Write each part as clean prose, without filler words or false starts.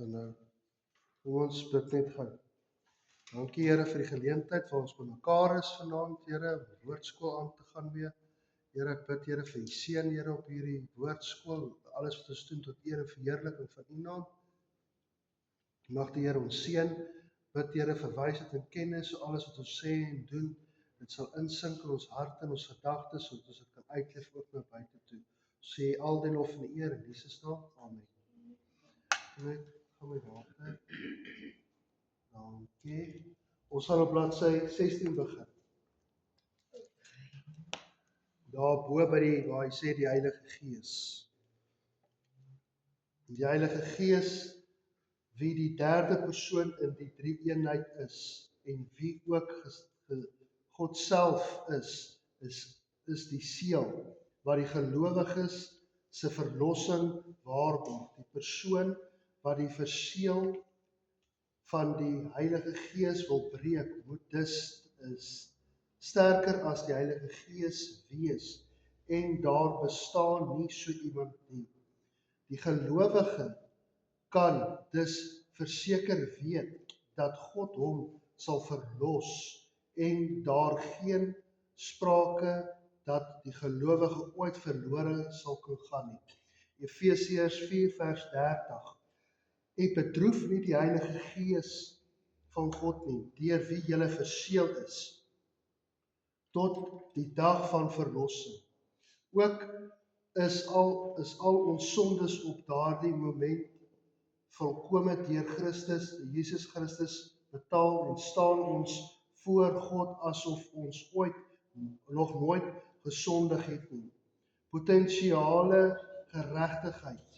So nou, kom ons bid net gou. Dankie Here vir die geleentheid waar ons bymekaar is vanaand, Here, om woordskool aan te gaan weer. Here, ek bid Here vir die seën, Here, op hierdie woordskool, alles wat ons doen tot eer en verheerliking van U naam. Mag die Here ons seën, bid Here vir wysheid en kennis, so alles wat ons sê en doen, dit sal insink in ons harte en ons gedagtes, sodat ons dit kan uitleef ook na buite toe. Sê al die lof en die eer in Jesus naam. Amen. Net gaan my water. Dankie. Ons sal op bladsy 16 begin. Daar bo by waar hy sê die Heilige Gees. Die Heilige Gees, wie die derde persoon in die drie-eenheid is en wie ook God self is die seël wat die gelowiges se verlossing waarborg. Die persoon wat die verseël van die Heilige Gees wil breek, moet dus sterker as die Heilige Gees wees, en daar bestaan nie so iemand nie. Die gelowige kan dus verseker weet dat God hom sal verlos, en daar geen sprake dat die gelowige ooit verlore sal kan gaan nie. Efesiërs 4 vers 30. En bedroef nie die Heilige Gees van God nie, deur wie julle verseël is, tot die dag van verlossing. Ook is al ons sondes op daardie moment volkome deur Christus, Jesus Christus betaal, en staan ons voor God asof ons nog nooit gesondig het nie. Potensiale geregtigheid.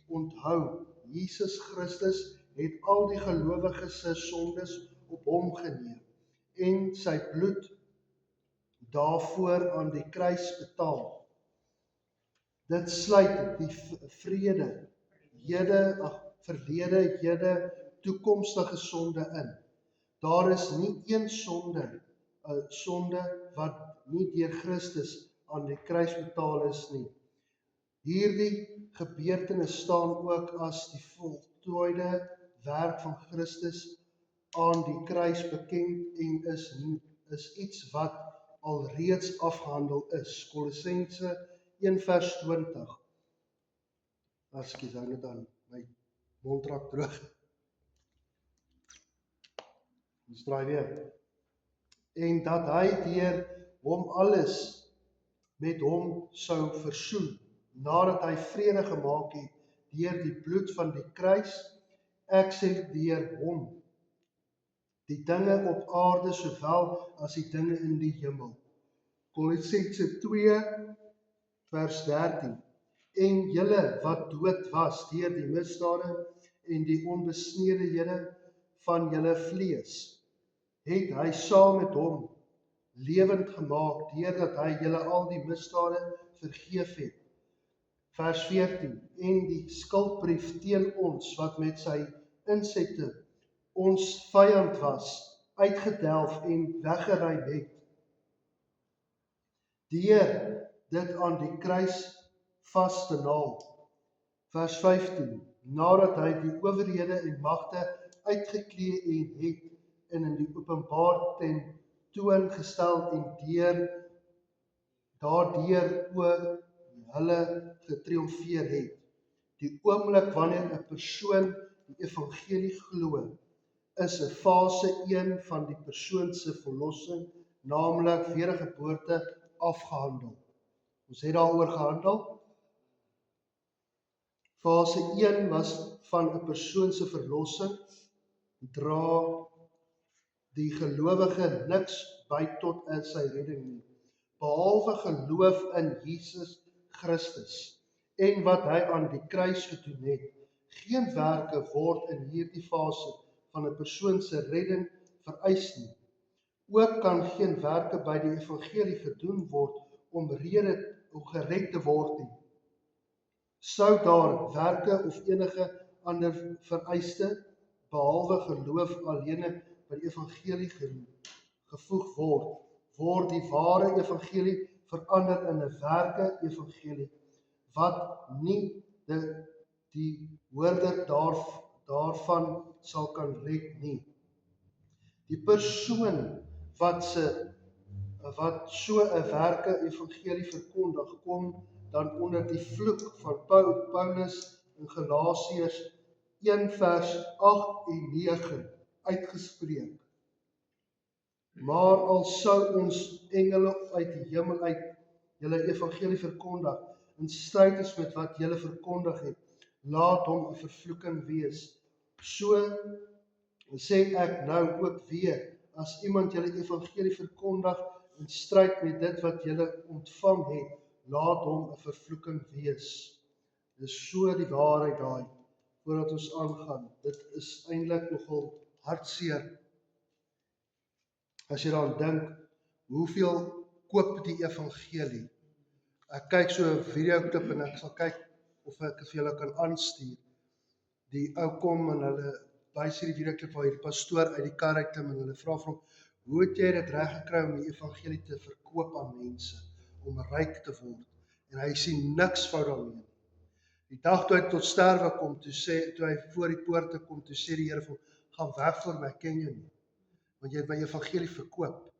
Onthou, Jesus Christus het al die gelowiges se sondes op hom geneem en sy bloed daarvoor aan die kruis betaal. Dit sluit die verlede, hede, toekomstige sonde in. Daar is nie een sonde wat nie deur Christus aan die kruis betaal is nie. Hierdie gebeurtenis staan ook as die voltooide werk van Christus aan die kruis bekend en is iets wat alreeds afgehandel is. Kolossense 1 vers 20. Ekskuus, hou net aan, my mond raak droog. Ons draai weer. En dat hy deur hom alles met hom sou versoen, nadat hy vrede gemaak het deur die bloed van die kruis, ek sê deur hom, die dinge op aarde sowel as die dinge in die hemel. Kolossense 2 vers 13. En julle wat dood was deur die misdade en die onbesnedehede van julle vlees, het hy saam met hom lewend gemaak deurdat hy julle al die misdade vergeef het. Vers 14. En die skuldbrief teen ons wat met sy insette ons vyand was, uitgedelf en weggeruim het, deur dit aan die kruis vas te naal. Vers 15. Nadat hy die owerhede en magte uitgeklee en het en in die openbaar ten toon gestel en daardeur oor hulle getriomfeer het. Die oomblik wanneer 'n persoon die evangelie glo, is 'n fase 1 van die persoon se verlossing, naamlik wedergeboorte, afgehandel. Ons het daaroor gehandel. Fase 1 was van 'n persoon se verlossing, dra die gelowige niks by tot in sy redding nie, behalwe geloof in Jesus Christus en wat hy aan die kruis gedoen het. Geen werke word in hierdie fase van 'n persoon se redding vereis nie. Ook kan geen werke by die evangelie gedoen word om gered te word nie. Sou daar werke of enige ander vereiste, behalwe geloof alleen by die evangelie gevoeg word die ware evangelie verander in 'n werke evangelie, wat nie die hoorder daarvan sal kan red nie. Die persoon wat so 'n werke evangelie verkondig, kom dan onder die vloek van Paulus in Galasiërs 1 vers 8 en 9 uitgespreek. Maar al sou ons engele uit die hemel uit julle evangelie verkondig, in stryd is met wat julle verkondig het, laat hom 'n vervloeking wees. So sê ek nou ook weer, as iemand julle evangelie verkondig in stryd met dit wat julle ontvang het, laat hom 'n vervloeking wees. Dis so die waarheid daai, voordat ons aangaan. Dit is eintlik nogal hartseer. As jy daaraan dink, hoeveel koop die evangelie? Ek kyk so 'n videoklip en ek sal kyk of ek vir julle kan aanstuur. Die ou kom en hulle wys hierdie videoklip waar hierdie pastoor uit die kar uitklim en hulle vra vir hom, hoe het jy dit reg gekry om die evangelie te verkoop aan mense, om ryk te word? En hy sien niks fout daarmee. Die dag toe hy tot sterwe kom, toe hy voor die poorte kom, toe sê die Here vir hom, gaan weg voor my, ek ken jou nie, want jy het my evangelie verkoop.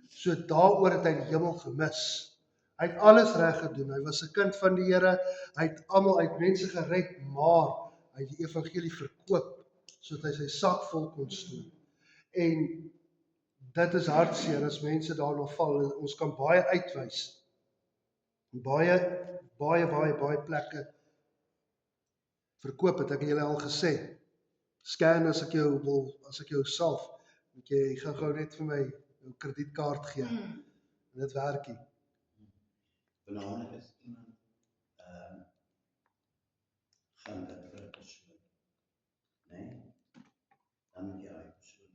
So daaroor het hy die hemel gemis. Hy het alles reg gedoen, hy was 'n kind van die Here, hy het mense gered, maar hy het die evangelie verkoop, sodat hy sy sak vol kon stoot. En dit is hartseer as mense daarna val. Ons kan baie uitwys. Baie plekke verkoop het, ek het julle al gesê. Scan as ek jou salf, moet jy gou net vir my jou kredietkaart gee. En dit werk nie. Belangrijk is iemand gaan dit vir 'n persoon, nee? Dan moet jy daai persoon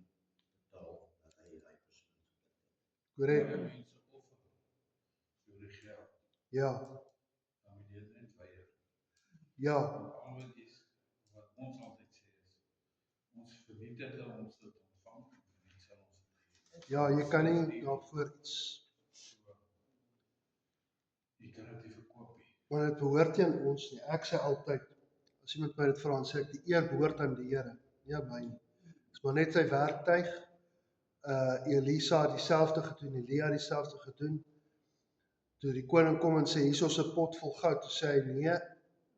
betaal dat hy daai persoon Korrek. Mense offer vir die geld, Ja, dan moet jy dit net weier. ja, Al wat ons altyd sê is, ons verdien dit om ons dit ontvang, en nie sal ons dit gee. ja, jy kan nie daarvoor iets, Jy kan dit nie verkoop nie. maar dit behoort nie aan ons nie. Ek sê altyd, as iemand my dit vra, dan sê ek, die eer behoort aan die Here, nie aan my nie. Dis maar net sy werktuig. Elisa het dieselfde gedoen, Elia het dieselfde gedoen. Toe die koning kom en sê, hier is 'n pot vol goud, toe sê hy, nee,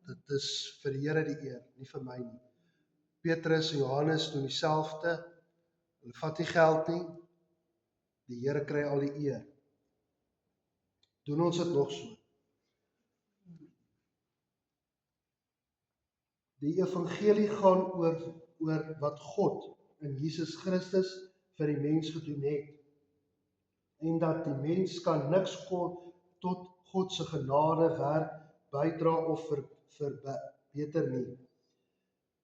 dit is vir die Here die eer, nie vir my nie. Petrus en Johannes doen dieselfde, hulle vat nie geld nie, die Here kry al die eer. Doen ons dit nog so? Die evangelie gaan oor wat God in Jesus Christus vir die mens gedoen het. En dat die mens kan niks tot God se genade werk bydra of verbeter nie.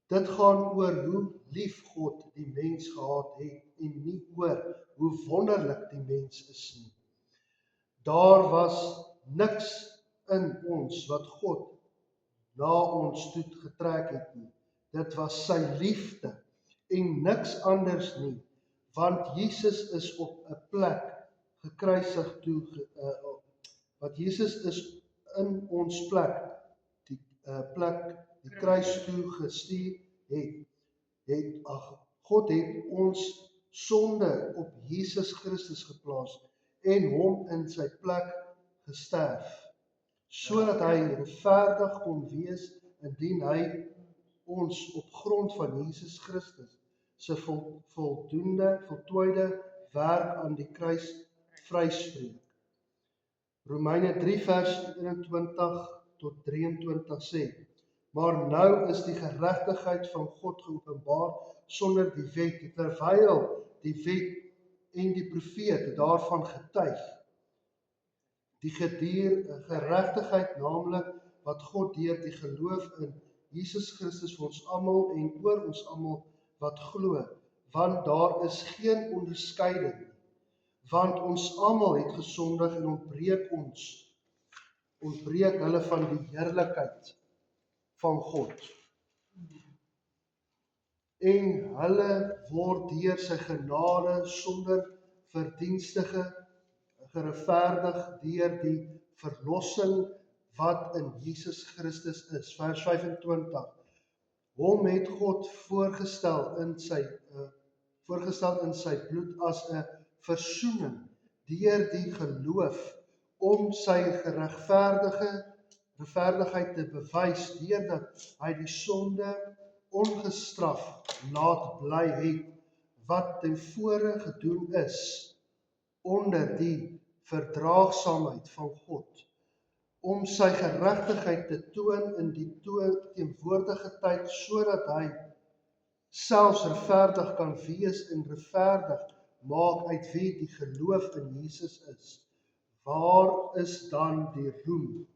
Dit gaan oor hoe lief God die mens gehad het en nie oor hoe wonderlik die mens is nie. Daar was niks in ons wat God na ons toe getrek het nie. Dit was sy liefde en niks anders nie, want Jesus is op 'n plek gekruisig toe, wat Jesus is in ons plek, die kruis toe gestuur het. God het ons sonde op Jesus Christus geplaas en hom in sy plek gesterf, sodat hy regverdig kon wees indien hy ons op grond van Jesus Christus se voltooide werk aan die kruis vryspreek. Romeine 3 vers 21 tot 23 sê, maar nou is die geregtigheid van God geopenbaar sonder die wet, terwyl die wet en die profete daarvan getuig. Die geregtigheid, naamlik wat God deur die geloof in Jesus Christus vir ons almal en oor ons almal wat glo, want daar is geen onderskeiding nie, want ons almal het gesondig en ontbreek hulle van die heerlikheid van God. En hulle word deur sy genade sonder verdienste geregverdig deur die verlossing wat in Jesus Christus is. Vers 25. Hom het God voorgestel in sy bloed as 'n versoening deur die geloof om sy regverdigheid te bewys deurdat hy die sonde ongestraf laat bly het wat tevore gedoen is onder die verdraagsaamheid van God, om sy geregtigheid te toon in die teenwoordige tyd, sodat hy selfs regverdig kan wees en regverdig maak uit wie die geloof in Jesus is. Waar is dan die roem?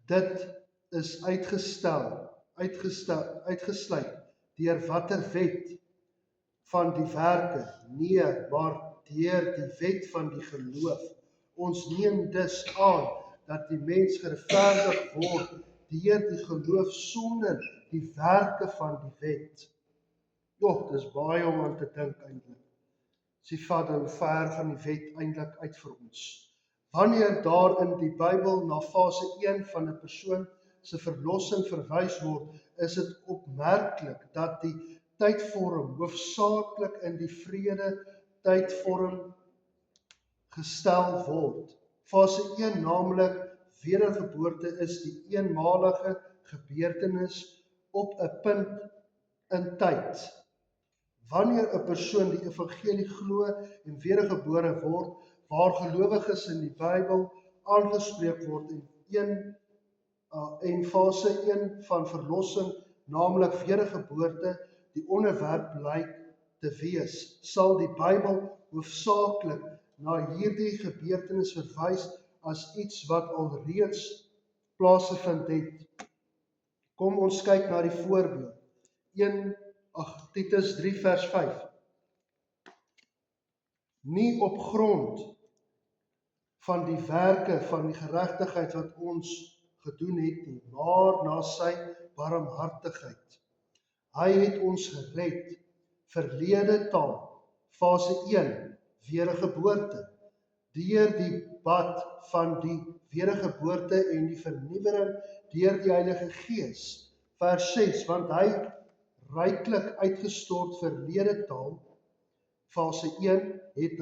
Dit is uitgesluit deur watter wet van die werke? Nee, maar deur die wet van die geloof. Ons neem dus aan dat die mens geregverdig word deur die geloof sonder die werke van die wet. Dis baie om aan te dink eintlik. Sy vat hoe ver gaan die wet eintlik uit vir ons. Wanneer daar in die Bybel na fase 1 van 'n persoon se verlossing verwys word, is dit opmerklik dat die tydvorm hoofsaaklik in die vrede tydvorm gestel word. Fase 1, naamlik wedergeboorte, is die eenmalige gebeurtenis op 'n punt in tyd. Wanneer 'n persoon die evangelie glo en wedergebore word, waar gelowiges in die Bybel aangespreek word en fase 1 van verlossing, naamlik wedergeboorte, die onderwerp blyk te wees, sal die Bybel hoofsaaklik na hierdie gebeurtenis verwys as iets wat alreeds plaasgevind het. Kom ons kyk na die voorbeeld. Titus 3 vers 5. Nie op grond van die werke van die geregtigheid wat ons gedoen het nie, maar na sy barmhartigheid. Hy het ons gered, verlede taal, fase 1, wedergeboorte, deur die bad van die wedergeboorte en die vernuwering deur die Heilige Gees. Vers 6, want hy ryklik uitgestort verlede taal, fase 1, het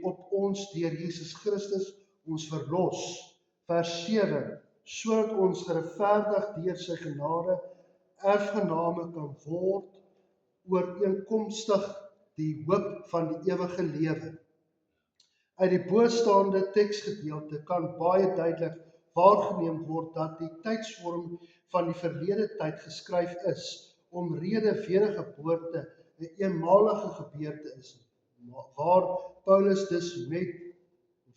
op ons deur Jesus Christus ons verlos. Vers 7, sodat ons geregverdig deur sy genade erfgename kan word ooreenkomstig die hoop van die ewige lewe. Uit die bostaande teksgedeelte kan baie duidelik waargeneem word dat die tydsvorm van die verlede tyd geskryf is, omrede wedergeboorte 'n eenmalige gebeurte is, waar Paulus dus met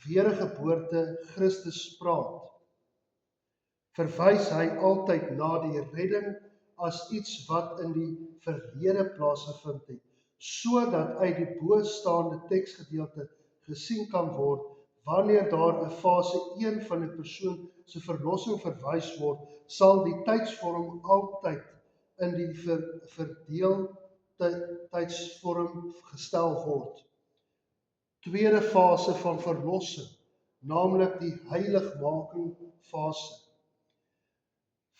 wedergeboorte Christus praat. Verwys hy altyd na die redding as iets wat in die verlede plaasgevind het, sodat uit die bostaande teksgedeelte gesien kan word, wanneer daar 'n fase 1 van 'n persoon se verlossing verwys word, sal die tydsvorm altyd in die verdeeltydsvorm gestel word. Tweede fase van verlossing, naamlik die heiligmaking fase,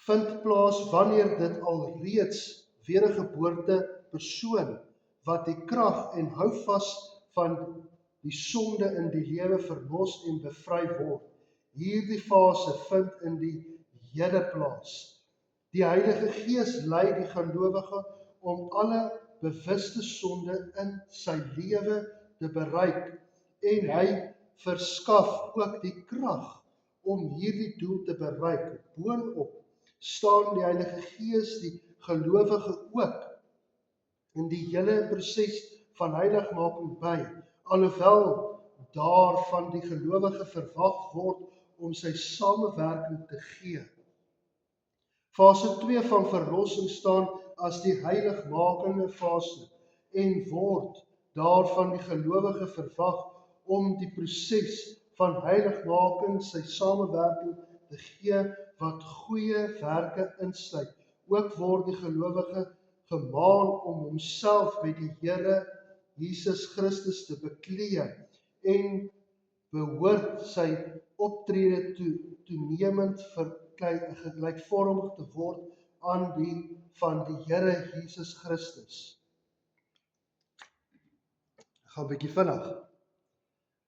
vind plaas wanneer dit alreeds wedergeboorte persoon wat die krag en houvas van die sonde in die lewe verlos en bevry word. Hierdie fase vind in die Here plaas. Die Heilige Gees lei die gelowige om alle bewuste sonde in sy lewe te bereik en hy verskaf ook die krag om hierdie doel te bereik. Boonop staan die Heilige Gees die gelowige ook in die hele proses van heiligmaking by, alhoewel daar van die gelowige verwag word om sy samewerking te gee. Fase 2 van verlossing staan as die heiligmakende fase en word daarvan die gelowige verwag om die proses van heiligmaking sy samewerking te gee wat goeie werke insluit. Ook word die gelowige gemaan om homself met die Here Jesus Christus te beklee en behoort sy optrede toenemend gelykvormig te word aan die van die Here Jesus Christus. Ek gaan 'n bietjie vinnig.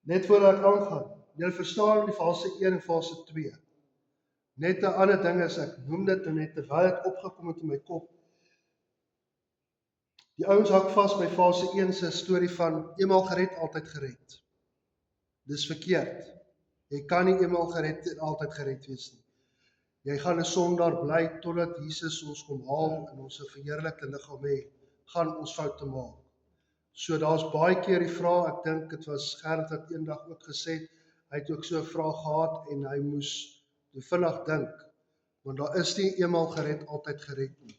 Net voordat ek aangaan, julle verstaan die fase 1 en fase 2. Net 'n ander ding is, ek noem dit net terwyl dit opgekom het in my kop. Die ouens hak vas by fase 1 se storie van eenmaal gered, altyd gered. Dis verkeerd. Jy kan nie eenmaal gered en altyd gered wees nie. Jy gaan 'n sondaar bly totdat Jesus ons kom haal en ons 'n verheerlikte liggaam hê, gaan ons foute maak. So daar's baie keer die vraag, ek dink dit was Gerrit wat eendag ook gesê het, hy het ook so 'n vraag gehad en hy moes vinnig dink, want daar is nie eenmaal gered, altyd gered nie.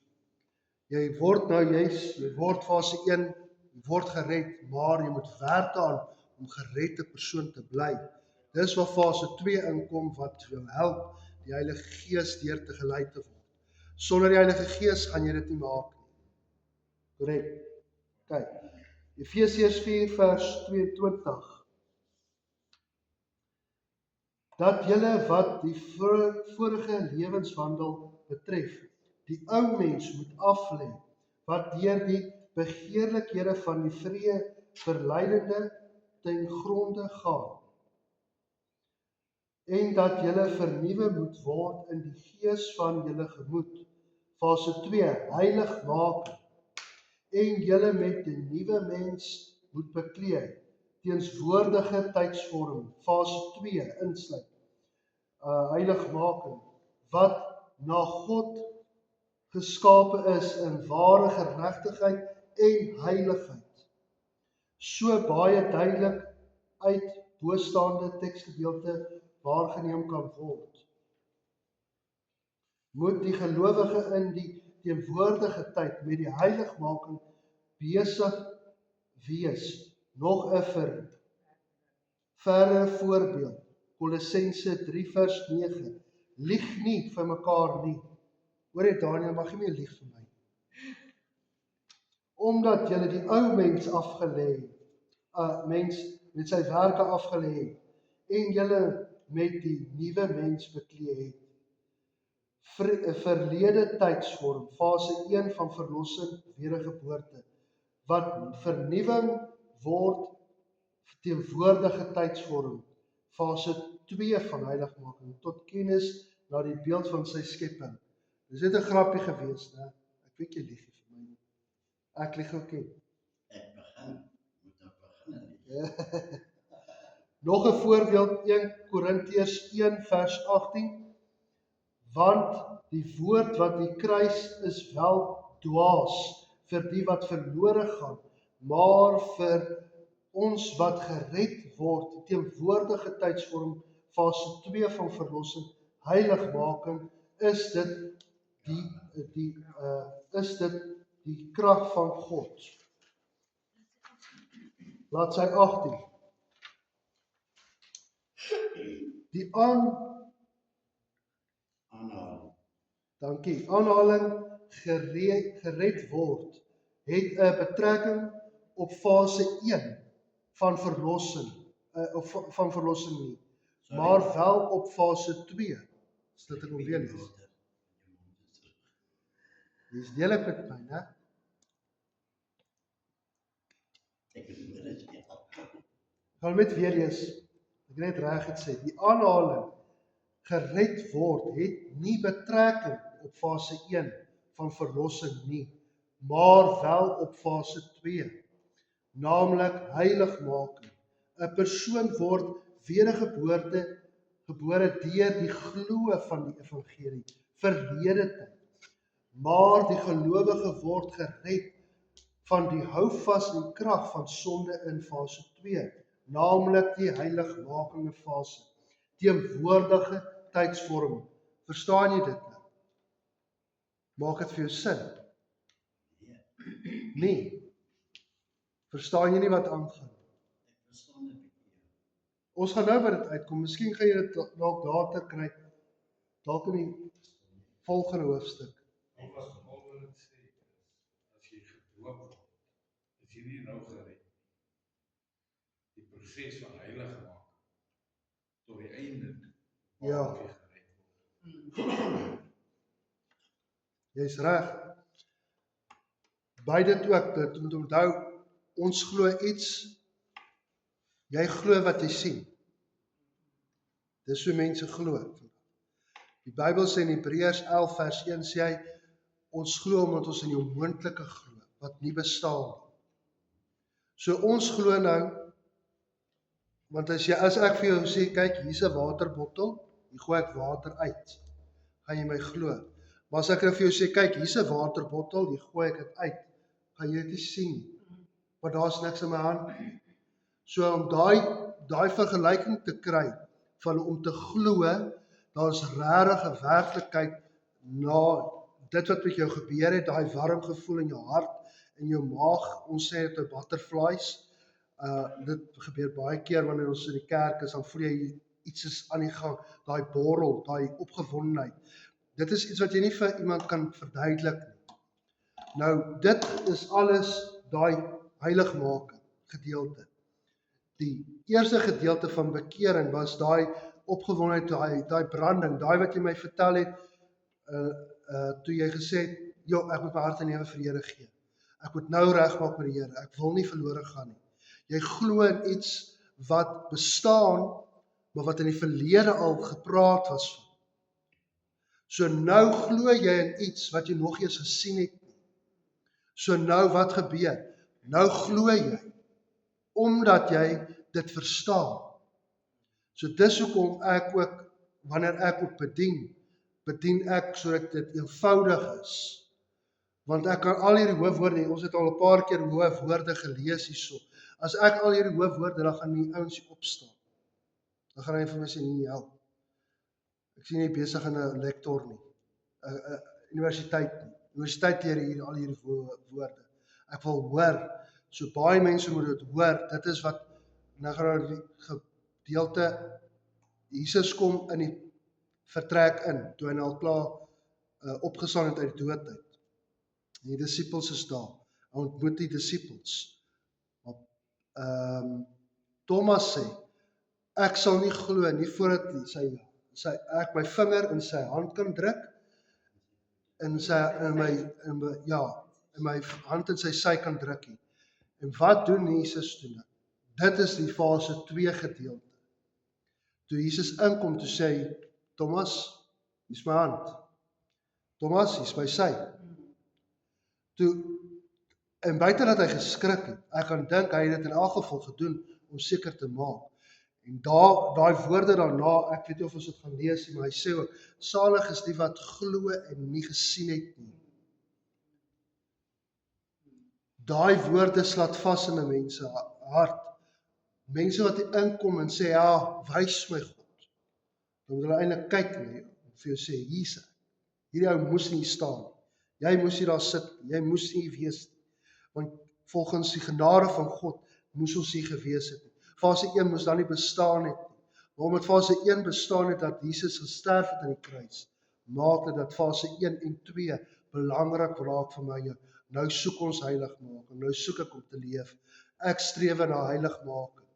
Jy word jy word fase 1, jy word gered, maar jy moet werk daaraan om geredde persoon te bly. Dis waar fase 2 inkom wat jou help die Heilige Gees deur te gelei te word. Sonder die Heilige Gees gaan jy dit nie maak nie. Korrek. Kyk. Efesiërs 4 vers 22. Dat julle wat die vorige lewenswandel betref, die ou mens moet aflê, wat deur die begeerlikhede van die verleidende ten gronde gaan. En dat julle vernuwe moet word in die gees van julle gemoed. Fase 2, heilig maak. En julle met die nuwe mens moet beklee, teenswoordige tydsvorm. Fase 2 insluit heiligmaking, wat na God geskape is in ware geregtigheid en heiligheid. So baie duidelik uit bostaande teksgedeelte waargeneem kan word. Moet die gelowige in die teenwoordige tyd met die heiligmaking besig wees. Nog 'n verre voorbeeld. Kolossense 3 vers 9. Lieg nie vir mekaar nie. Hoor jy Daniel, mag jy nie lieg vir my. Omdat julle die ou mens afgelê, mens met sy werke afgelê het, en julle met die nuwe mens beklee het. Verlede tydsvorm, fase 1 van verlossing, wedergeboorte, wat vernuwing word, teenwoordige tydsvorm, fase 2 van heiligmaking, tot kennis na die beeld van sy skepping. Dis net 'n grappie gewees, né? Ek weet jy lieg vir my nie. Ek lieg ook nie. Ek moet begin. Nog 'n voorbeeld, 1 Korintiërs 1 vers 18. Want die woord wat die kruis is wel dwaas vir die wat verlore gaan, maar vir ons wat gered word, teenwoordige tydsvorm, fase 2 van verlossing, heiligmaking, is dit die krag van God. Bladsy 18. Die aanhaling gered word, het 'n betrekking op fase 1 van verlossing, van verlossing nie, maar wel op fase 2. Is dit ek wil weer lees? Dis deelik met my, né? Ek het dit nie. Gaan met weer lees. Ek net reg het sê, die aanhaling gered word het nie betrekking op fase 1 van verlossing nie, maar wel op fase 2, naamlik heiligmaking. 'n Persoon word wedergebore deur die glo van die evangelie, verlede tyd. Maar die gelowige word gered van die houvas en krag van sonde in fase 2, naamlik die heiligmakende fase, teenwoordige tydsvorm. Verstaan jy dit nou? Maak dit vir jou sin? Nee. Verstaan jy nie wat aangaan? Ek verstaan dit nie. Ons gaan nou by dit uitkom. Miskien gaan jy dit dalk later kry. Dalk in die volgende hoofstuk. Ek was nogal wil dit sê, as jy gedoop word, is jy nie nou gered. Die proses van heilig maak, tot die einde, Ja. waar jy gered word. Jy's reg. By dit ook, dit moet onthou, ons glo iets, jy glo wat jy sien. Dis hoe mense glo. Die Bybel sê in Hebreërs 11 vers 1 sê hy, ons glo omdat ons in die onmoontlike glo, wat nie bestaan nie. So ons glo nou, want as ek vir jou sê, kyk, hier's 'n waterbottel, hier gooi ek water uit, gaan jy my glo. Maar as ek vir jou sê, kyk, hier's 'n waterbottel, hier gooi ek dit uit, gaan jy dit nie sien nie, want daar's niks in my hand nie. So om daai vergelyking te kry, van om te glo, daar's regtig 'n werklikheid na dit wat met jou gebeur het, daai warm gevoel in jou hart, in jou maag, ons sê dit 'n butterflies. Dit gebeur baie keer wanneer ons in die kerk is, dan voel jy iets is aan die gang, daai borrel, daai opgewondenheid. Dit is iets wat jy nie vir iemand kan verduidelik nie. Nou, dit is alles daai heiligmaking gedeelte. Die eerste gedeelte van bekering was daai opgewondenheid, daai branding, daai wat jy my vertel het, toe jy gesê het, ek moet my hart en lewe vir die Here gee. Ek moet nou regmaak met die Here, ek wil nie verlore gaan nie. Jy glo in iets wat bestaan, maar wat in die verlede al gepraat was van. So nou glo jy in iets wat jy nog eers gesien het nie. So nou wat gebeur? Nou glo jy, omdat jy dit verstaan. So dis hoekom ek ook, wanneer ek ook bedien ek sodat dit eenvoudig is. Want ek kan al hierdie hoofwoorde, ons het al 'n paar keer hoofwoorde gelees hierso. As ek al hierdie hoofwoorde, dan gaan die ouens opstaan. Dan gaan hy vir my sê, nee, help. Ek sien nie besig in 'n lektor nie, 'n universiteit nie. Universiteit leer hier al hierdie woorde. Ek wil hoor, so baie mense moet dit hoor, dit is wat, nou gaan die gedeelte, Jesus kom in die vertrek in, toe hy al klaar opgestaan het uit die dood uit. Die disippels is daar, hy ontmoet die disippels. Thomas sê, ek sal nie glo nie voordat ek my vinger in sy hand kan druk, in my hand in sy sy kan druk nie. En wat doen Jesus toe? Dit is die fase 2 gedeelte. Toe Jesus inkom, toe sê hy, Thomas, hier's my hand. Thomas, hier's my sy. En buite dat hy geskrik het, ek kan dink hy het dit in elk geval gedoen, om seker te maak. En daai woorde daarna, ek weet nie of ons dit gaan lees nie, maar hy sê ook, salig is die wat glo en nie gesien het nie. Daai woorde slaat vas in 'n mens se hart. Mense wat inkom en sê, ja, wys my God. Dan moet hulle eintlik kyk en vir jou sê, hier's hy. Hierdie ou moes nie staan. Jy moes hier daar sit, jy moes nie wees. Want volgens die genade van God, moes ons hier gewees het. Fase 1 moes dan nie bestaan het nie. Maar omdat fase 1 bestaan het, dat Jesus gesterf het aan die kruis, maak dit dat fase 1 en 2 belangrik raak vir my. Nou soek ons heiligmaking, nou soek ek om te leef. Ek streef na heiligmaking,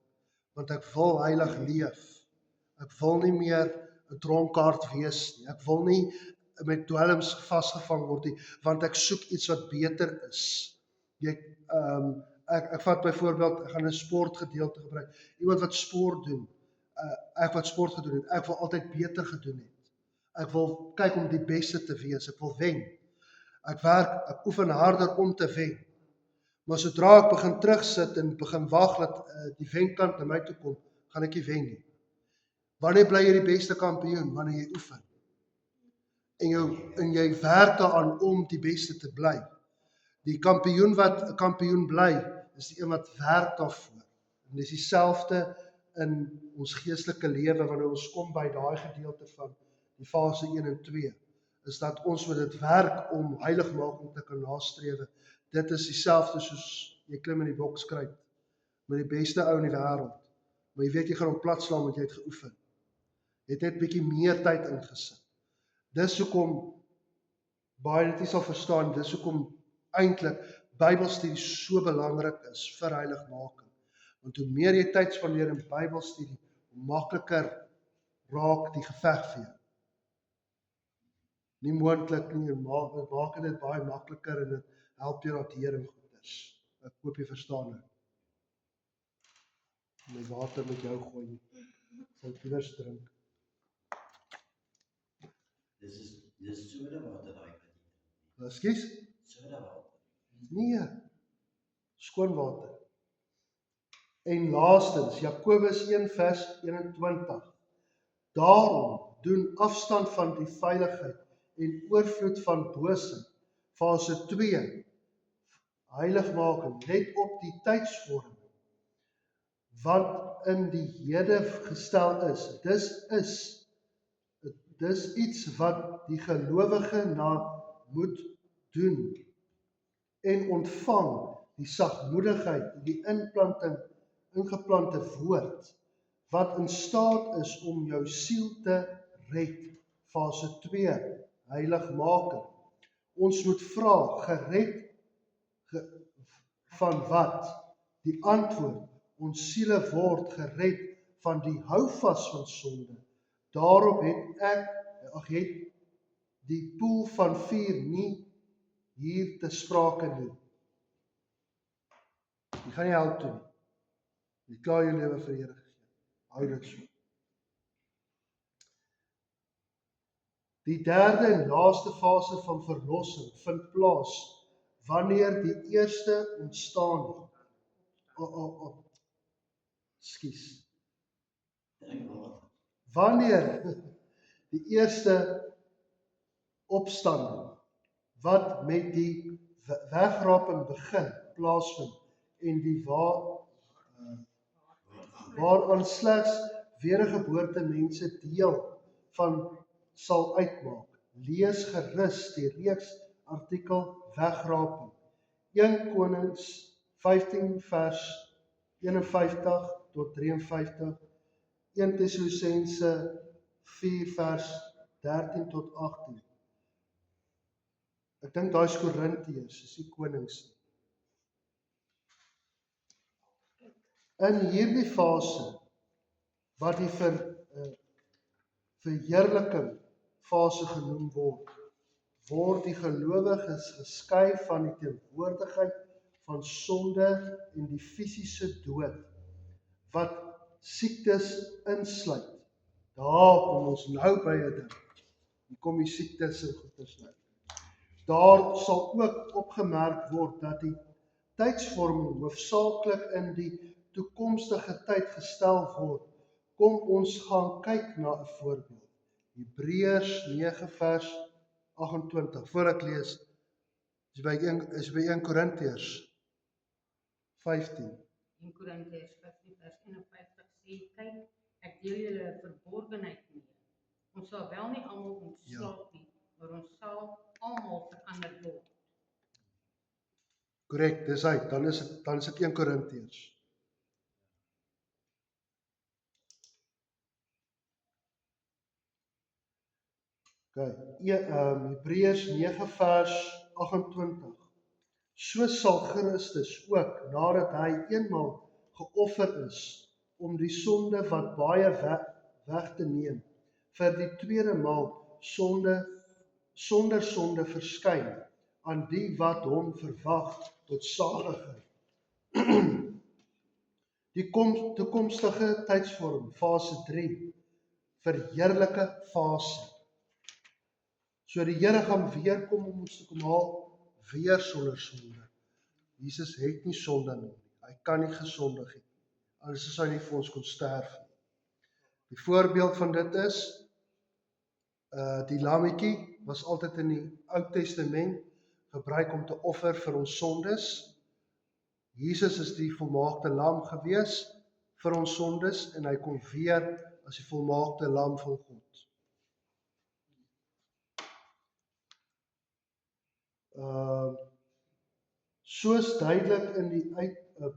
want ek wil heilig leef. Ek wil nie meer 'n dronkaard wees nie. Ek wil nie met dwelms vasgevang word nie, want ek soek iets wat beter is. Ek vat byvoorbeeld, ek gaan 'n sportgedeelte gebruik. Iemand wat sport doen, ek wat sport gedoen het, ek wil altyd beter gedoen het. Ek wil kyk om die beste te wees, ek wil wen. Ek oefen harder om te wen. Maar sodra ek begin terugsit en begin wag dat die wenkant na my toe kom, gaan ek nie wen nie. Wanneer bly jy die beste kampioen? Wanneer jy oefen. En jy werk daaraan om die beste te bly. Die kampioen wat 'n kampioen bly, is die een wat werk daarvoor. En dis dieselfde in ons geestelike lewe, wanneer ons kom by daai gedeelte van die fase 1 en 2, is dat ons moet dit werk om heiligmaking te kan nastrewe. Dit is dieselfde soos jy klim in die bokskruit met die beste ou in die wêreld. Maar jy weet jy gaan hom platslaan want jy het geoefen. Jy het net bietjie meer tyd ingesit. Dis hoekom baie dit nie sal verstaan, dis hoekom eintlik Bybelstudie so belangrik is vir heiligmaking. Want hoe meer jy tyd spandeer in Bybelstudie, hoe makliker raak die geveg vir jou. Nie moontlik nie, maak dit baie makliker en dit help jou hantering goeders. Ek hoop jy verstaan nou. My water met jou gooi. Sal kinders drink. Dis soda water daai wat jy. Ekskuus? Soda water. Nee, skoon water. En laastens, Jakobus 1 vers 21. Daarom doen afstand van die veiligheid en oorvloed van boosheid. Fase 2. Heiligmaking. Let op die tydsvorm wat in die hede gestel is. Dis iets wat die gelowige moet doen en ontvang die sagmoedigheid, die ingeplante woord wat in staat is om jou siel te red. Fase 2, heiligmaking. Ons moet vra, gered van wat? Die antwoord, ons siele word gered van die houvas van sonde. Daarop het die poel van vuur nie hier te sprake nie. Jy gaan nie help toe nie. Jy klaar jou lewe vir die Here gegee. Hou dit so. Die derde en laaste fase van verlossing vind plaas wanneer die eerste ontstaan het. Ekskuus. Wanneer die eerste opstanding wat met die wegraping begin plaasvind en die waaraan slegs wedergeboorte mense deel van sal uitmaak. Lees gerus die reeks artikel wegraping. 1 Konings 15 vers 51 tot 53, 1 Tessalonisense 4 vers 13 tot 18. Ek dink daai is Korintiërs, is die konings. In hierdie fase, wat die verheerliking fase genoem word die gelowiges geskei van die teenwoordigheid van sonde en die fisiese dood, wat siektes insluit. Daar kom ons nou by 'n ding. Hier kom die siektes en goeders nou. Daar sal ook opgemerk word dat die tydsvorming hoofsaaklik in die toekomstige tyd gestel word. Kom ons gaan kyk na 'n voorbeeld. Hebreërs 9 vers 28. Voor ek lees, is by 1 Korintiërs 15. 1 Korintiërs 15 vers 51 sê, kyk, ek deel julle verborgenheid mee. Ons sal wel nie almal ontslaap nie, maar ons sal almal verander word. Korrek, dis hy, dan is dit 1 Korintiërs. Hebreërs 9 vers 28. So sal Christus ook, nadat hy eenmaal geoffer is, om die sonde wat baie weg te neem, vir die tweede maal sonder sonde verskyn, aan die wat hom verwag tot saligheid. Die toekomstige tydsvorm, fase 3, verheerlike fase. So die Here gaan weer kom om ons te kom haal, weer sonder sonde. Jesus het nie sonde nie. Hy kan nie gesondig het nie. Anders sou hy nie vir ons kon sterf nie. Die voorbeeld van dit is, die lammetjie was altyd in die Ou Testament gebruik om te offer vir ons sondes. Jesus is die volmaakte lam gewees vir ons sondes en hy kom weer as die volmaakte lam van God. Soos duidelik in die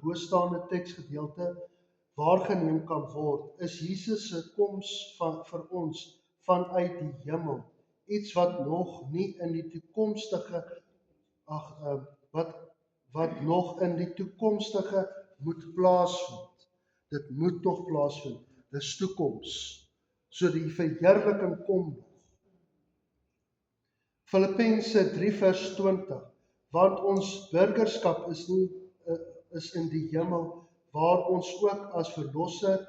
bostaande teksgedeelte waargeneem kan word, is Jesus se koms vir ons vanuit die hemel, iets wat nog nie in die toekomstige wat nog in die toekomstige moet plaasvind. Dit moet nog plaasvind. Dis toekoms. So die verheerliking kom nog. Filippense 3 vers 20, want ons burgerskap is in die hemel, waar ons ook as verlosser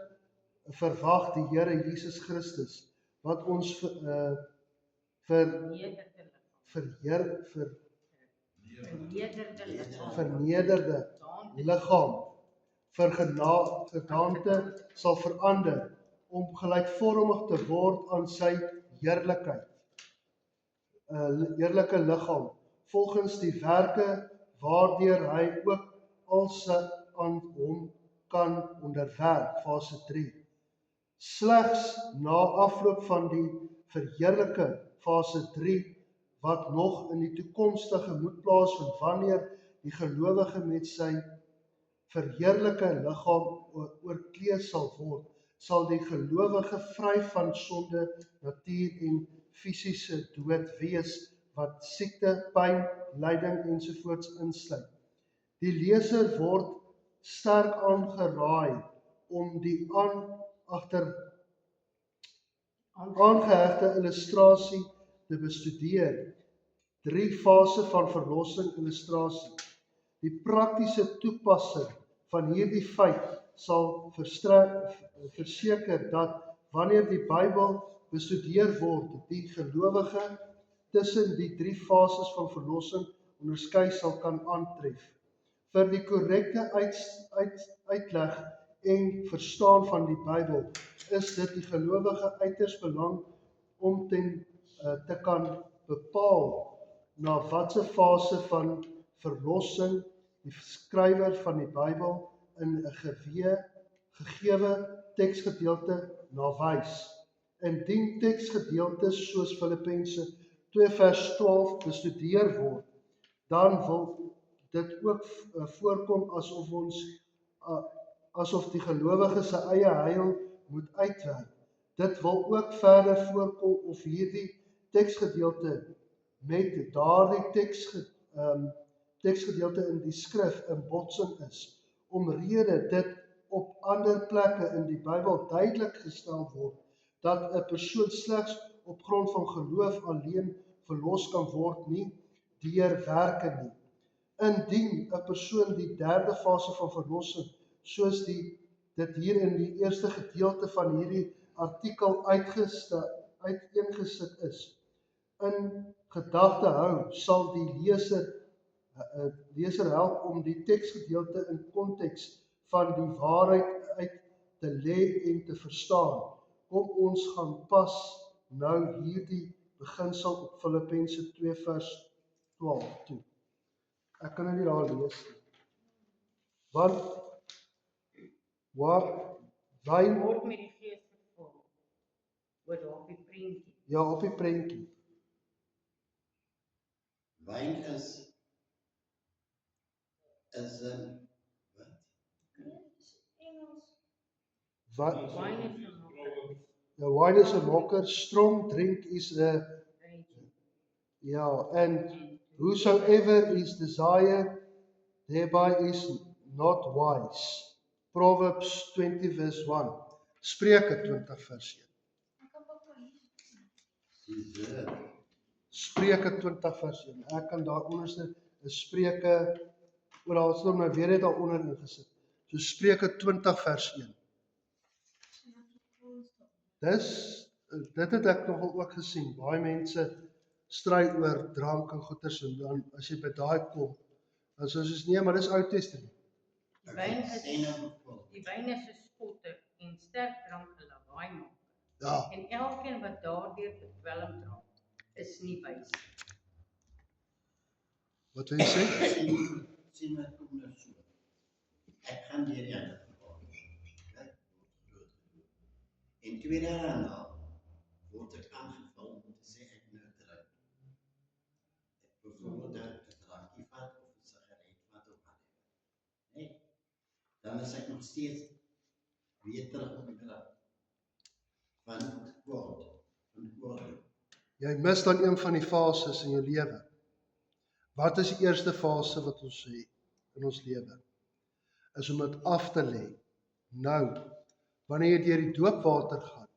verwag die Here Jesus Christus, wat ons vernederde liggaam vir gedaante sal verander, om gelykvormig te word aan sy heerlikheid. Heerlike liggaam, volgens die werke waardeur hy ook alles aan hom kan onderwerp, fase 3. Slegs na afloop van die verheerlike fase 3, wat nog in die toekomstige moet plaasvind, wanneer die gelowige met sy verheerlike liggaam oorklee sal word, sal die gelowige vry van sonde, natuur en fisiese dood wees, wat siekte, pyn, lyding ensovoorts insluit. Die leser word sterk aangeraai om die aangehegte illustrasie te bestudeer. 3 fase van verlossing illustrasie. Die praktiese toepassing van hierdie feit sal verseker dat wanneer die Bybel bestudeer word, die gelowige tussen die 3 fases van verlossing onderskei sal kan aantref. Vir die korrekte uitleg en verstaan van die Bybel is dit die gelowige uiters belang om te kan bepaal na watter fase van verlossing die skrywer van die Bybel in 'n gegewe teksgedeelte na wys. Indien teksgedeeltes soos Filippense 2 vers 12 bestudeer word, dan wil dit ook voorkom asof die gelowige sy eie heil moet uitwerk. Dit wil ook verder voorkom of hierdie teksgedeelte met daardie teksgedeelte in die skrif in botsing is, omrede dit op ander plekke in die Bybel duidelik gestel word, dat 'n persoon slegs op grond van geloof alleen verlos kan word, nie deur werke nie. Indien 'n persoon die 3de fase van verlossing, soos dit hier in die eerste gedeelte van hierdie artikel uiteengesit is, in gedagte hou, sal die leser help om die teksgedeelte in konteks van die waarheid uit te lê en te verstaan. Kom ons gaan pas nou hierdie beginsel op Filippense 2 vers 12 toe. Ek kan nie daar lees nie. Want wyn word met die Gees gevul. Word op die prentjie. Ja, op die prentjie. Wyn is 'n wat? Wine Wine is 'n mokker. wine is a mocker, strong drink is a, and whosoever is desired thereby is not wise. Proverbs 20 verse 1. Spreuke 20 vers 1. Spreuke 20 vers 1. Ek kan daar onderste is Spreuke, daar is nou weer net daaronder ingesit. So Spreuke 20 vers 1. Dit het ek nogal ook gesien. Baie mense stry oor drank en goeters en dan as jy by daai kom, dan sê ons nee, maar dis Ou Testament. Die wyn is 'n spotter en sterk drank 'n lawaai maak. Ja, En elkeen wat daardeur bedwelm raak, is nie wys nie. wat wil jy sê? Sien wat kom nou so. Ek gaan deur die ander geval. En 2 dae daarna word ek aangevul om te sê ek nou drink. Byvoorbeeld 'n drankie vat of 'n sigaret vat of wat. Nee. Dan is ek nog steeds weer terug op die drink. Van word. Jy mis dan een van die fases in jou lewe. Wat is die eerste fase wat ons sê in ons lewe? Is om dit af te lê. Nou, wanneer jy deur die doopwater gaan,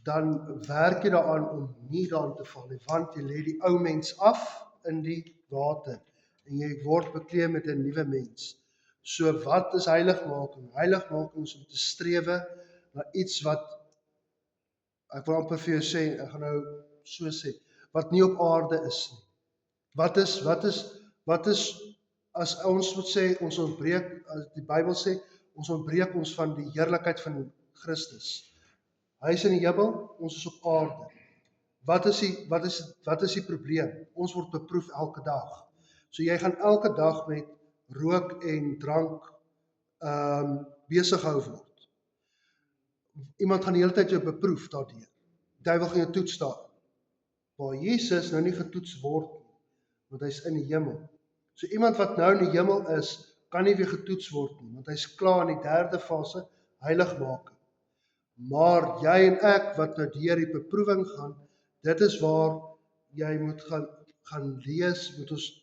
dan werk jy daaraan om nie daarin te val nie, want jy lê die ou mens af in die water en jy word bekleed met 'n nuwe mens. So wat is heiligmaking? Heiligmaking is om te strewe na iets wat, ek wil amper vir jou sê, ek gaan nou so sê, wat nie op aarde is nie. Wat is as ons moet sê, ons ontbreek, as die Bybel sê, ons ontbreek ons van die heerlikheid van Christus. Hy is in die hemel, ons is op aarde. Wat is die probleem? Ons word beproef elke dag. So jy gaan elke dag met rook en drank besig gehou word. Iemand gaan die hele tyd jou beproef daardeur. Die duiwel gaan jou toets daar. Waar Jesus nou nie getoets word nie, want hy's in die hemel. So iemand wat nou in die hemel is, kan nie weer getoets word nie, want hy's klaar in die derde fase, heiligmaking. Maar jy en ek wat nou deur die beproewing gaan, dit is waar jy moet gaan lees,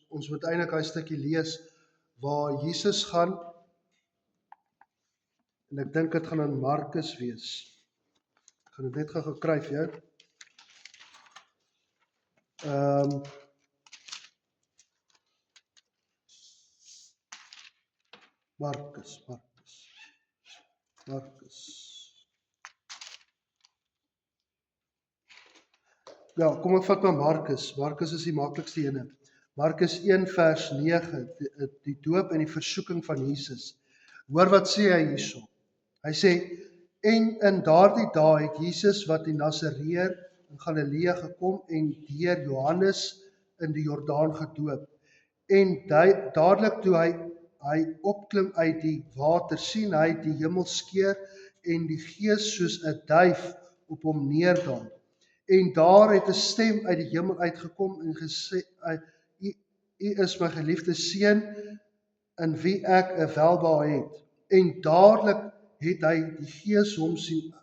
ons moet eintlik daai stukkie lees, waar Jesus gaan, en ek dink dit gaan in Markus wees. Ek gaan dit net gou gekry vir jou. Markus. Ja, kom ek vat maar Markus. Markus is die maklikste ene. Markus 1 vers 9, die doop en die versoeking van Jesus. Hoor wat sê hy hierso. Hy sê, en in daardie dae het Jesus wat die Nasareër in Galilea gekom en deur Johannes in die Jordaan gedoop. En dadelik toe hy opklim uit die water, sien hy die hemel skeur en die Gees soos 'n duif op hom neerdaal. En daar het 'n stem uit die hemel uitgekom en gesê, U is my geliefde seun, in wie ek 'n welbehae het. En dadelik het hy die Gees hom sien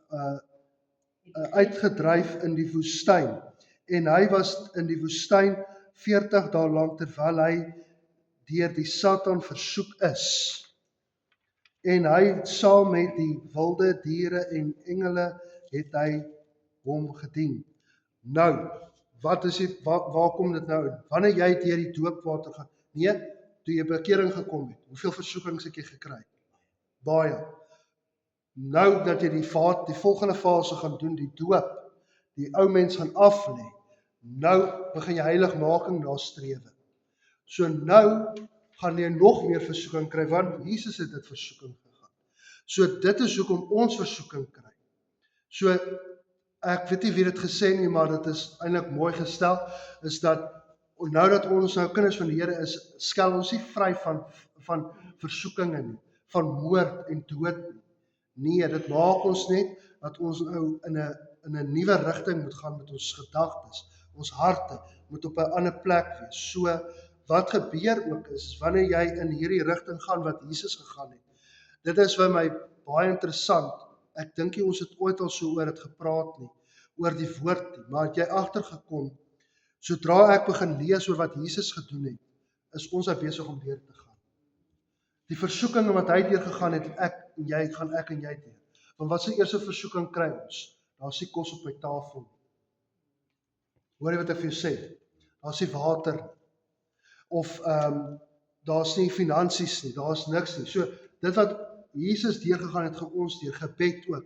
uitgedryf in die woestyn. En hy was in die woestyn 40 dae lank terwyl hy deur die Satan versoek is. En hy saam met die wilde diere en engele het hy hom gedien. Nou, waar kom dit nou in? Wanneer jy deur die doopwater gaan? Nee, toe jy bekering gekom het. Hoeveel versoekings het jy gekry? Baie. Nou dat jy die volgende fase gaan doen, die doop, die ou mens gaan aflê. Nou begin jy heiligmaking nastrewe. So nou gaan jy nog meer versoeking kry, want Jesus het dit versoeking gegaan. So dit is hoekom ons versoeking kry. So ek weet nie wie dit gesê nie, maar dit is eintlik mooi gestel, is dat nou dat ons nou kinders van die Here is, skel ons nie vry van versoekinge nie, van moord en dood nie. Nee, dit maak ons net dat ons nou in 'n nuwe rigting moet gaan met ons gedagtes. Ons harte moet op 'n ander plek wees. So wat gebeur ook is, wanneer jy in hierdie rigting gaan wat Jesus gegaan het. Dit is vir my baie interessant. Ek dink nie ons het ooit al so oor dit gepraat nie, oor die woord nie, maar het jy agtergekom, sodra ek begin lees oor wat Jesus gedoen het, is ons besig om deur te gaan. Die versoekinge wat hy deur gegaan het, ek en jy deur. Want wat se eerste versoeking kry ons? Daar's nie kos op my tafel. Hoor jy wat ek vir jou sê? Daar's nie water nie. Of daar's nie finansies nie, daar's niks nie. So dit wat Jesus deurgegaan het, gaan ons deur, gebed ook.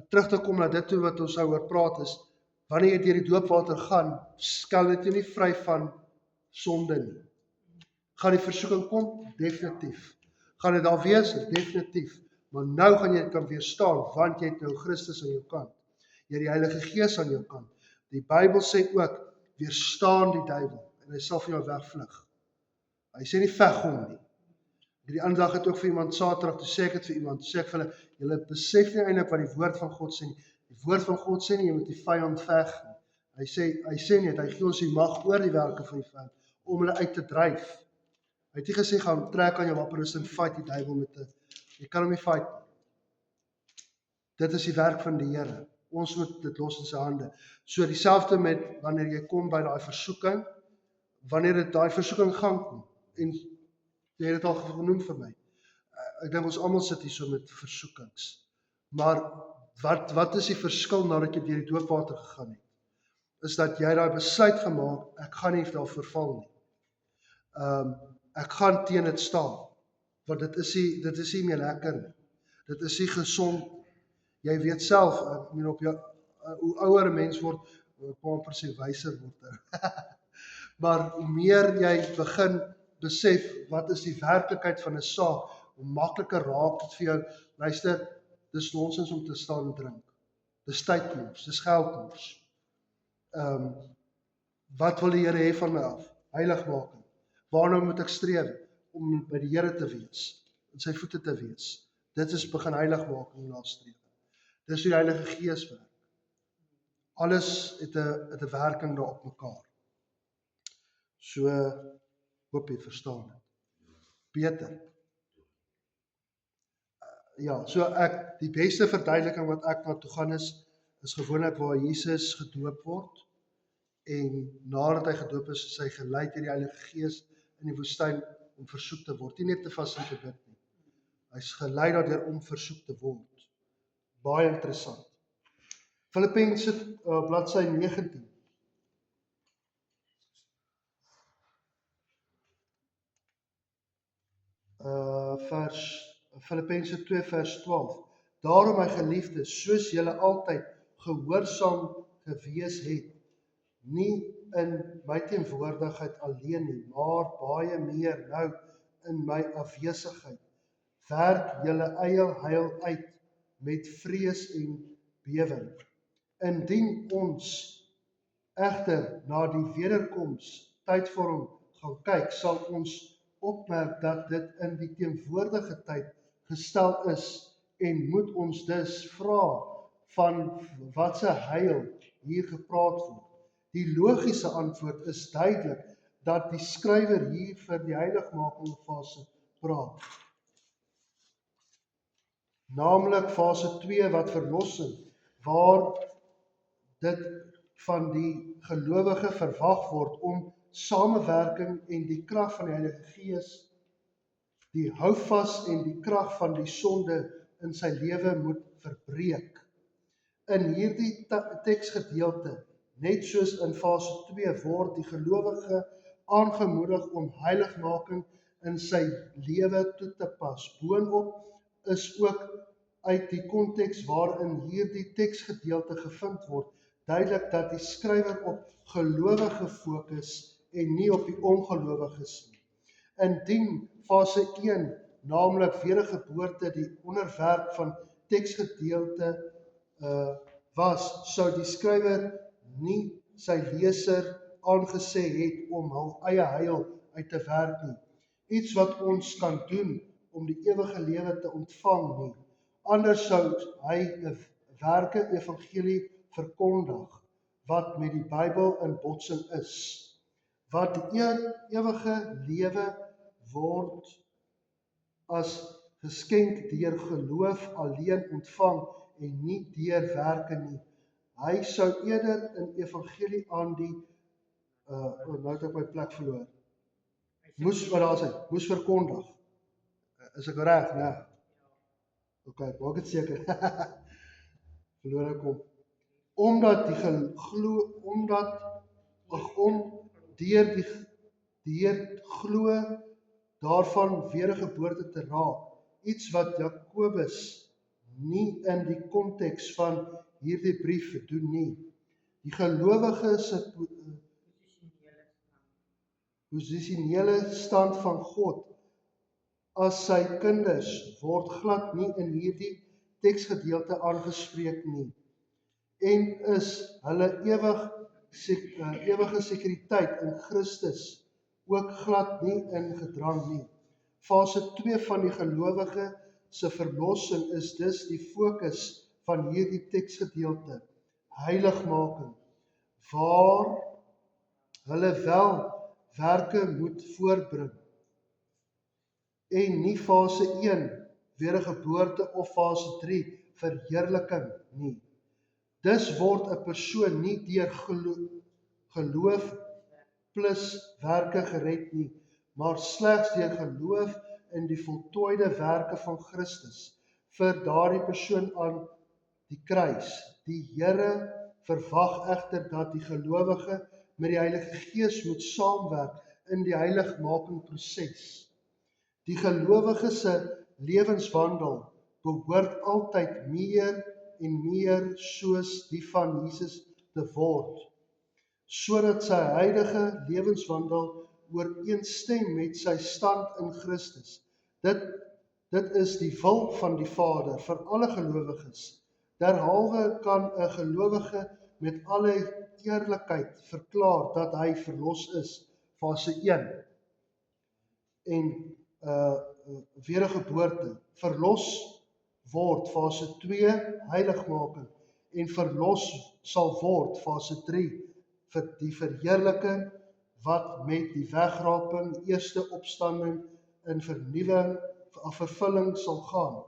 Terug te kom na dit toe wat ons oor praat is, wanneer jy deur die doopwater gaan, skel dit jou nie vry van sonde nie. Gaan die versoeking kom? Definitief. Gaan dit daar wees? Definitief. Maar nou gaan jy kan weerstaan, want jy het nou Christus aan jou kant. Jy het die Heilige Gees aan jou kant. Die Bybel sê ook, weerstaan die duiwel, en hy sal van jou wegvlug. Hy sê nie veg hom nie. Die ander dag het ook vir iemand Saterdag, toe sê ek het vir iemand, sê ek vir hulle, julle besef nie eintlik wat die woord van God sê nie. Die woord van God sê nie, jy moet die vyand veg nie. Hy sê net, hy gee ons die mag oor die werke van die vyand, om hulle uit te dryf. Hy het nie gesê, gaan trek aan jou wapenrusting en fight die duiwel jy kan hom nie fight nie. Dit is die werk van die Here. Ons moet dit los in sy hande. So dieselfde met, wanneer jy kom by daai versoeking, wanneer dit daai versoeking gaan kom, en jy het dit al genoem vir my, ek dink ons almal sit hier so met versoekings, maar Wat is die verskil nadat jy deur die doopwater gegaan het? Is dat jy daai besluit gemaak, ek gaan nie daarvoor val nie. Ek gaan teen dit staan, want dit is nie meer lekker nie. Dit is nie gesond. Jy weet self, op jou, hoe ouer 'n mens word, ek kan amper sê wyser word. Maar hoe meer jy begin besef, wat is die werklikheid van 'n saak, hoe makliker raak dit vir jou, luister, dis nonsens om te staan en drink. Dis tydmors, dis geldmors. Wat wil die Here hê van my af? Heiligmaking. Waarna moet ek streef? Om by die Here te wees, in sy voete te wees. Dit is begin heiligmaking nastreef. Dis hoe die Heilige Gees werk. Alles het 'n werking daar op mekaar. So, hoop jy verstaan dit. Beter. Ja, so die beste verduideliking wat ek na toe gaan is gewoonlik waar Jesus gedoop word, en nadat hy gedoop is hy gelei deur die Heilige Gees in die woestyn om versoek te word, nie net te vas en te bid nie. Hy's gelei daardeur om versoek te word. Baie interessant. Filippense bladsy 19. Filippense 2 vers 12. Daarom my geliefdes, soos julle altyd gehoorsaam gewees het, nie in my teenwoordigheid alleen nie, maar baie meer nou in my afwesigheid, werk julle eie heil uit met vrees en bewering. Indien ons egter na die wederkoms tyd vir hom gaan kyk, sal ons opmerk dat dit in die teenwoordige tyd gestel is en moet ons dus vra van wat se heil hier gepraat word. Die logiese antwoord is duidelik dat die skrywer hier vir die heiligmaking fase praat. Naamlik fase 2 wat verlossing, waar dit van die gelowige verwag word om samewerking en die krag van die Heilige Gees, die houvas en die krag van die sonde in sy lewe moet verbreek. In hierdie teksgedeelte, net soos in fase 2, word die gelowige aangemoedig om heiligmaking in sy lewe toe te pas. Boonop is ook uit die konteks waarin hierdie teksgedeelte gevind word, duidelik dat die skrywer op gelowige fokus en nie op die ongelowiges nie. Indien fase 1, naamlik wedergeboorte, die onderwerp van teksgedeelte was, sou die skrywer nie sy leser aangesê het om hul eie heil uit te werk nie. Iets wat ons kan doen om die ewige lewe te ontvang nie. Anders sou hy 'n werke evangelie verkondig wat met die Bybel in botsing is. Wat die ewige lewe word as geskenk deur geloof alleen ontvang en nie deur werke nie. Hy sou eerder in evangelie aan die nou het ek my plek verloor. Moes verkondig. Is ek reg, né? OK, maak dit seker. Verloor ek hom. Omdat deur glo daarvan wedergeboorte te raak, iets wat Jakobus nie in die konteks van hierdie brief doen nie. Die gelowige se posisionele stand van God as sy kinders word glad nie in hierdie teksgedeelte aangespreek nie en is hulle ewige sekuriteit in Christus ook glad nie ingedrang nie. Fase 2 van die gelowige se verlossing is dus die fokus van hierdie teksgedeelte, heiligmaking, waar hulle wel werke moet voorbring en nie fase 1 wedergeboorte of fase 3 verheerliking nie. Dus word 'n persoon nie deur geloof plus werke gered nie, maar slegs deur geloof in die voltooide werke van Christus vir daardie persoon aan die kruis. Die Here verwag egter dat die gelowige met die Heilige Gees moet saamwerk in die heiligmakingproses. Die gelowige se lewenswandel behoort altyd meer en meer soos die van Jesus te word, sodat sy huidige lewenswandel ooreenstem met sy stand in Christus. Dit is die wil van die Vader vir alle gelowiges. Derhalwe kan 'n gelowige met alle eerlikheid verklaar dat hy verlos is, fase 1. En wedergeboorte, verlos word, fase 2, heiligmaking, en verlos sal word, fase 3, vir die verheerliking wat met die wegraping, eerste opstanding in vernuwing, vervulling sal gaan.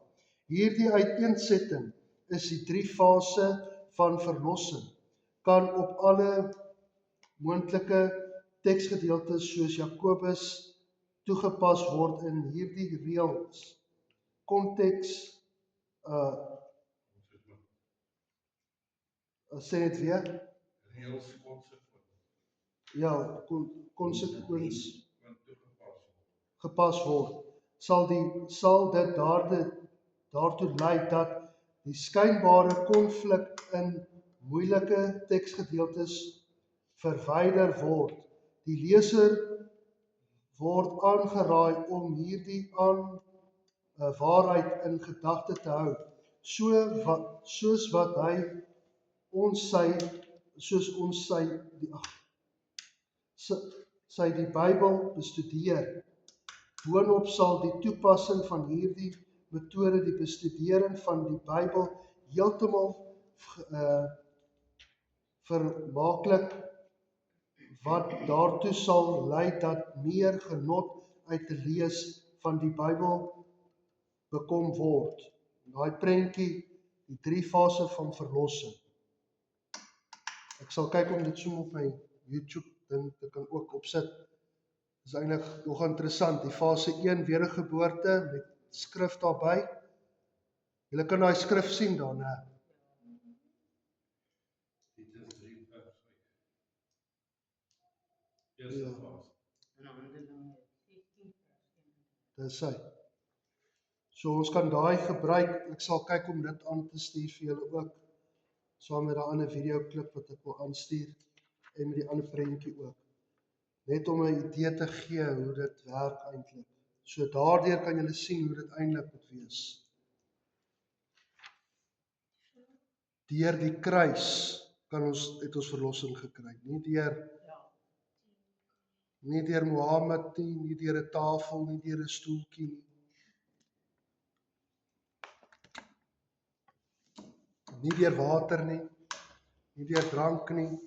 Hierdie uiteensetting is die 3 fase van verlossing, kan op alle moontlike teksgedeeltes soos Jakobus toegepas word in hierdie reëls. Konteks, sê dit weer? Reëls konsekwent. Ja, konsekwens Want toegepas word. gepas word. Sal dit daartoe lei dat die skynbare konflik in moeilike teksgedeeltes verwyder word. Die leser word aangeraai om hierdie waarheid in gedagte te hou, soos ons die Bybel bestudeer. Boonop sal die toepassing van hierdie metode die bestudering van die Bybel heeltemal vermaaklik, wat daartoe sal lei dat meer genot uit te lees van die Bybel bekom word. Daai prentjie, die 3 fases van verlossing. Ek sal kyk om dit so op my YouTube ding te kan ook opsit. Dis eintlik nog interessant, die fase 1 wedergeboorte met skrif daarby. Julle kan daai skrif sien dan, hè? Dit is 3 vers 5. Eerste fase. En Handelinge 16 vers 1. Dis hy. So ons kan daai gebruik, ek sal kyk om dit aan te stuur vir julle ook, saam met 'n ander videoklip wat ek wil aanstuur, en met die ander prentjie ook. Net om 'n idee te gee hoe dit werk eintlik. So daardeur kan julle sien hoe dit eintlik moet wees. Deur die kruis het ons verlossing gekry, nie deur Mohammed nie deur 'n tafel, nie deur 'n stoeltjie nie. Nie deur water nie deur drank nie.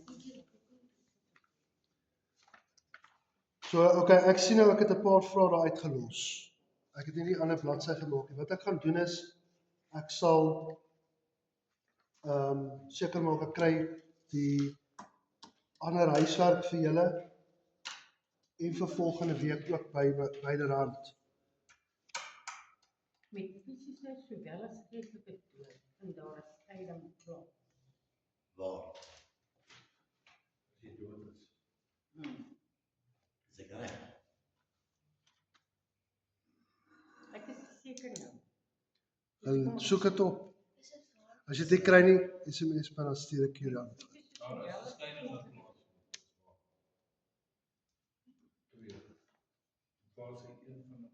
So, okay, ek sien nou ek het 'n paar vrae daar uitgelos. Ek het nie die ander bladsy gemaak nie. Wat ek gaan doen is, ek sal seker maak ek kry die ander huiswerk vir julle en vir volgende week ook byderhand. Met fisiese sowel as geestelike dood, vind daar 'n skeiding plaas. Waar? As jy dood is. Is ek reg? Ek is seker nou. En soek dit op. As jy dit kry nie, SMS maar dan stuur ek jou dan. Daar is 'n skeiding wat plaasvind. 2. Fase 1 van 'n